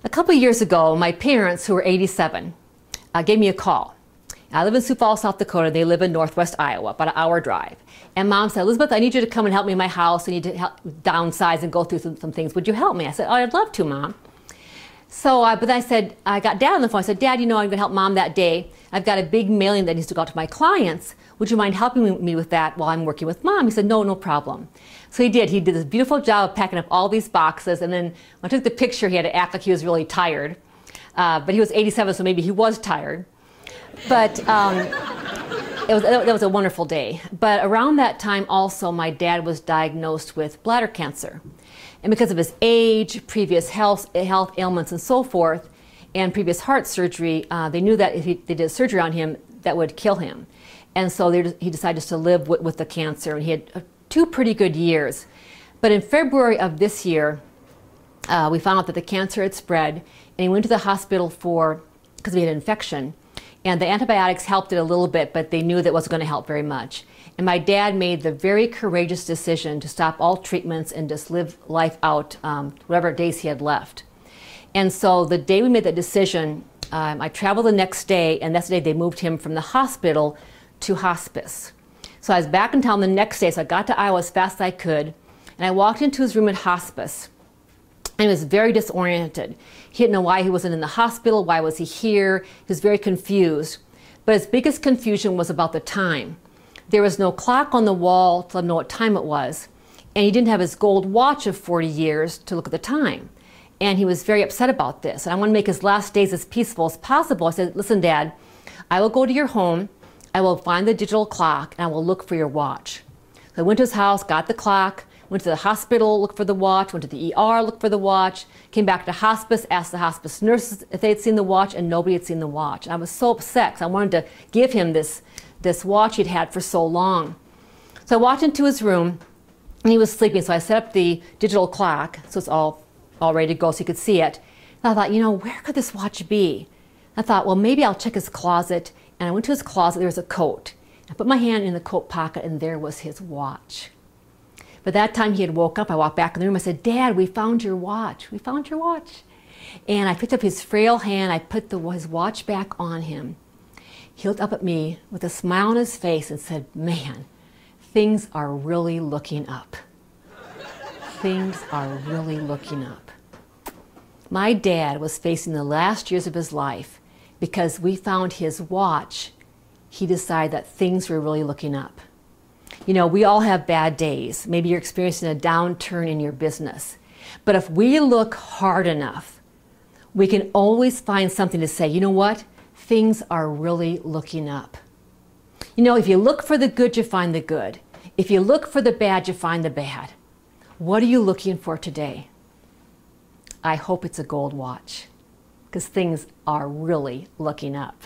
A couple years ago, my parents, who were 87, gave me a call. I live in Sioux Falls, South Dakota. They live in northwest Iowa, about an hour drive. And Mom said, "Elizabeth, I need you to come and help me in my house. I need to help downsize and go through some things. Would you help me?" I said, "Oh, I'd love to, Mom." So, but then I said, I got Dad on the phone. I said, "Dad, you know, I'm going to help Mom that day. I've got a big mailing that needs to go out to my clients. Would you mind helping me with that while I'm working with Mom?" He said, "No, no problem." So he did. He did this beautiful job of packing up all these boxes. And then when I took the picture, he had to act like he was really tired. But he was 87, so maybe he was tired. But that was a wonderful day. But around that time also, my dad was diagnosed with bladder cancer. And because of his age, previous health ailments and so forth, and previous heart surgery, they knew that if they did surgery on him, that would kill him. And so he decided to live with the cancer. And he had 2 pretty good years. But in February of this year, we found out that the cancer had spread, and he went to the hospital because he had an infection. And the antibiotics helped it a little bit, but they knew that wasn't going to help very much. And my dad made the very courageous decision to stop all treatments and just live life out whatever days he had left. And so the day we made that decision, I traveled the next day, and that's the day they moved him from the hospital to hospice. So I was back in town the next day, so I got to Iowa as fast as I could, and I walked into his room at hospice. And he was very disoriented. He didn't know why he wasn't in the hospital, why was he here. He was very confused. But his biggest confusion was about the time. There was no clock on the wall to let him know what time it was. And he didn't have his gold watch of 40 years to look at the time. And he was very upset about this. And I want to make his last days as peaceful as possible. I said, "Listen, Dad, I will go to your home. I will find the digital clock, and I will look for your watch." So I went to his house, got the clock, went to the hospital, looked for the watch, went to the ER, looked for the watch, came back to hospice, asked the hospice nurses if they had seen the watch, and nobody had seen the watch. And I was so upset because I wanted to give him this watch he'd had for so long. So I walked into his room, and he was sleeping, so I set up the digital clock, so it's all ready to go so he could see it. And I thought, you know, where could this watch be? I thought, well, maybe I'll check his closet. And I went to his closet, there was a coat. I put my hand in the coat pocket, and there was his watch. But that time he had woke up. I walked back in the room. I said, "Dad, we found your watch. We found your watch." And I picked up his frail hand. I put his watch back on him. He looked up at me with a smile on his face and said, "Man, things are really looking up. Things are really looking up." My dad was facing the last years of his life. Because we found his watch, he decided that things were really looking up. You know, we all have bad days. Maybe you're experiencing a downturn in your business. But if we look hard enough, we can always find something to say, you know what? Things are really looking up. You know, if you look for the good, you find the good. If you look for the bad, you find the bad. What are you looking for today? I hope it's a gold watch, because things are really looking up.